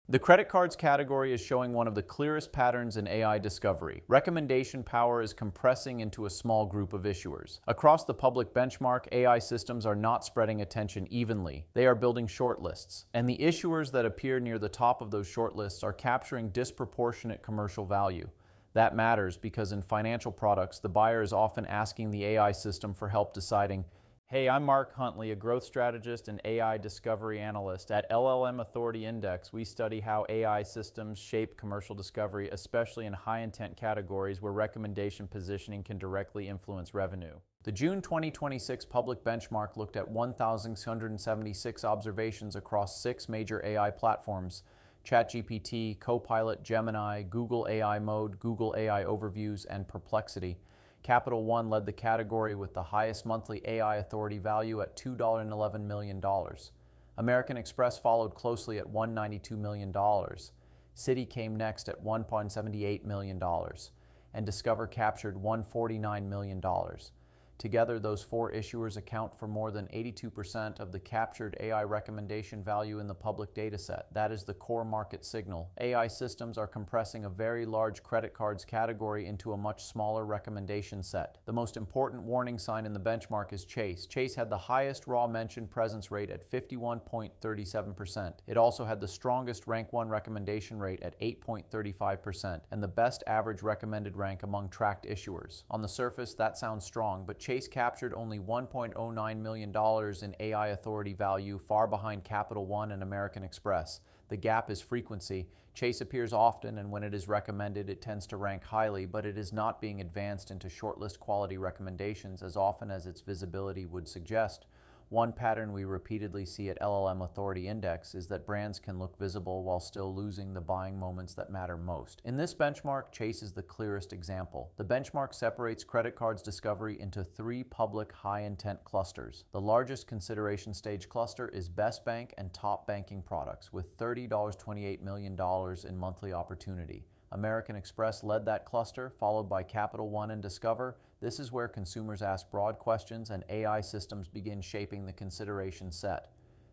The credit cards category is showing one of the clearest patterns in AI discovery. Recommendation power is compressing into a small group of issuers. Across the public benchmark, AI systems are not spreading attention evenly. They are building shortlists, and the issuers that appear near the top of those shortlists are capturing disproportionate commercial value. That matters because in financial products, the buyer is often asking the AI system for help deciding, "Hey, I'm Mark Huntley, a growth strategist and AI discovery analyst. At LLM Authority Index, we study how AI systems shape commercial discovery, especially in high-intent categories where recommendation positioning can directly influence revenue." The June 2026 public benchmark looked at 1,676 observations across 6 major AI platforms: ChatGPT, Copilot, Gemini, Google AI Mode, Google AI Overviews, and Perplexity. Capital One led the category with the highest monthly AI authority value at $211 million. American Express followed closely at $192 million. Citi came next at $1.78 million, and Discover captured $149 million. Together, those 4 issuers account for more than 82% of the captured AI recommendation value in the public dataset. That is the core market signal. AI systems are compressing a very large credit cards category into a much smaller recommendation set. The most important warning sign in the benchmark is Chase. Chase had the highest raw mention presence rate at 51.37%. It also had the strongest rank 1 recommendation rate at 8.35% and the best average recommended rank among tracked issuers. On the surface, that sounds strong, but Chase captured only $1.09 million in AI authority value, far behind Capital One and American Express. The gap is frequency. Chase appears often, and when it is recommended, it tends to rank highly, but it is not being advanced into shortlist quality recommendations as often as its visibility would suggest. One pattern we repeatedly see at LLM Authority Index is that brands can look visible while still losing the buying moments that matter most. In this benchmark, Chase is the clearest example. The benchmark separates credit cards discovery into 3 public high-intent clusters. The largest consideration stage cluster is best bank and top banking products, with $30.28 million in monthly opportunity. American Express led that cluster, followed by Capital One and Discover. This is where consumers ask broad questions and AI systems begin shaping the consideration set.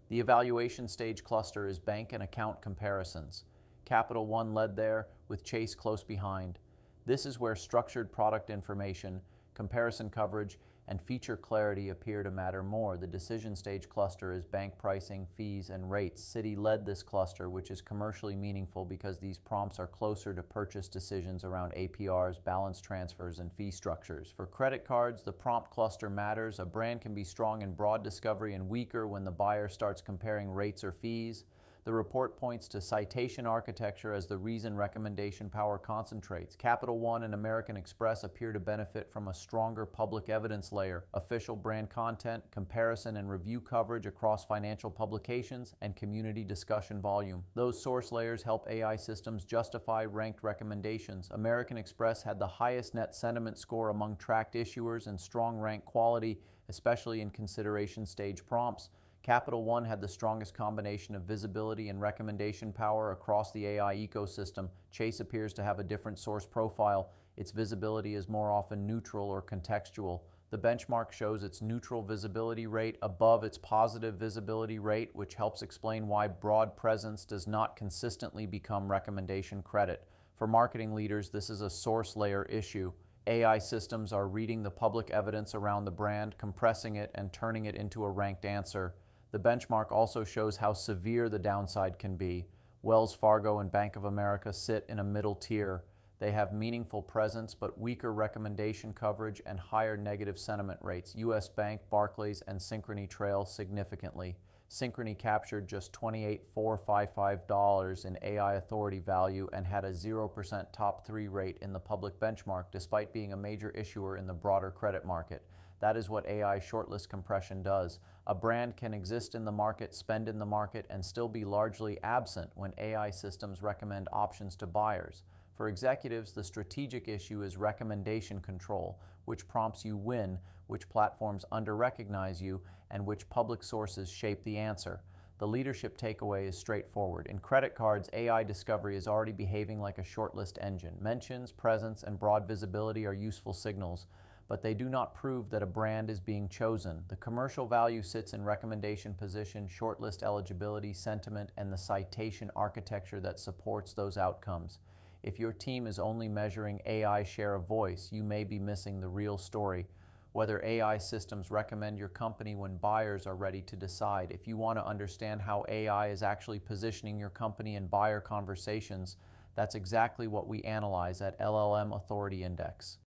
The evaluation stage cluster is bank and account comparisons. Capital One led there, with Chase close behind. This is where structured product information, comparison coverage, and feature clarity appear to matter more. The decision stage cluster is bank pricing, fees, and rates. Citi led this cluster, which is commercially meaningful because these prompts are closer to purchase decisions around APRs, balance transfers, and fee structures. For credit cards, the prompt cluster matters. A brand can be strong in broad discovery and weaker when the buyer starts comparing rates or fees. The report points to citation architecture as the reason recommendation power concentrates. Capital One and American Express appear to benefit from a stronger public evidence layer, official brand content, comparison and review coverage across financial publications, and community discussion volume. Those source layers help AI systems justify ranked recommendations. American Express had the highest net sentiment score among tracked issuers and strong rank quality, especially in consideration stage prompts. Capital One had the strongest combination of visibility and recommendation power across the AI ecosystem. Chase appears to have a different source profile. Its visibility is more often neutral or contextual. The benchmark shows its neutral visibility rate above its positive visibility rate, which helps explain why broad presence does not consistently become recommendation credit. For marketing leaders, this is a source layer issue. AI systems are reading the public evidence around the brand, compressing it, and turning it into a ranked answer. The benchmark also shows how severe the downside can be. Wells Fargo and Bank of America sit in a middle tier. They have meaningful presence but weaker recommendation coverage and higher negative sentiment rates. US Bank, Barclays, and Synchrony trail significantly. Synchrony captured just $28,455 in AI authority value and had a 0% top 3 rate in the public benchmark despite being a major issuer in the broader credit market. That is what AI shortlist compression does. A brand can exist in the market, spend in the market, and still be largely absent when AI systems recommend options to buyers. For executives, the strategic issue is recommendation control, which prompts you win, which platforms under-recognize you, and which public sources shape the answer. The leadership takeaway is straightforward. In credit cards, AI discovery is already behaving like a shortlist engine. Mentions, presence, and broad visibility are useful signals, but they do not prove that a brand is being chosen. The commercial value sits in recommendation position, shortlist eligibility, sentiment, and the citation architecture that supports those outcomes. If your team is only measuring AI share of voice, you may be missing the real story. Whether AI systems recommend your company when buyers are ready to decide. If you want to understand how AI is actually positioning your company in buyer conversations, that's exactly what we analyze at LLM Authority Index.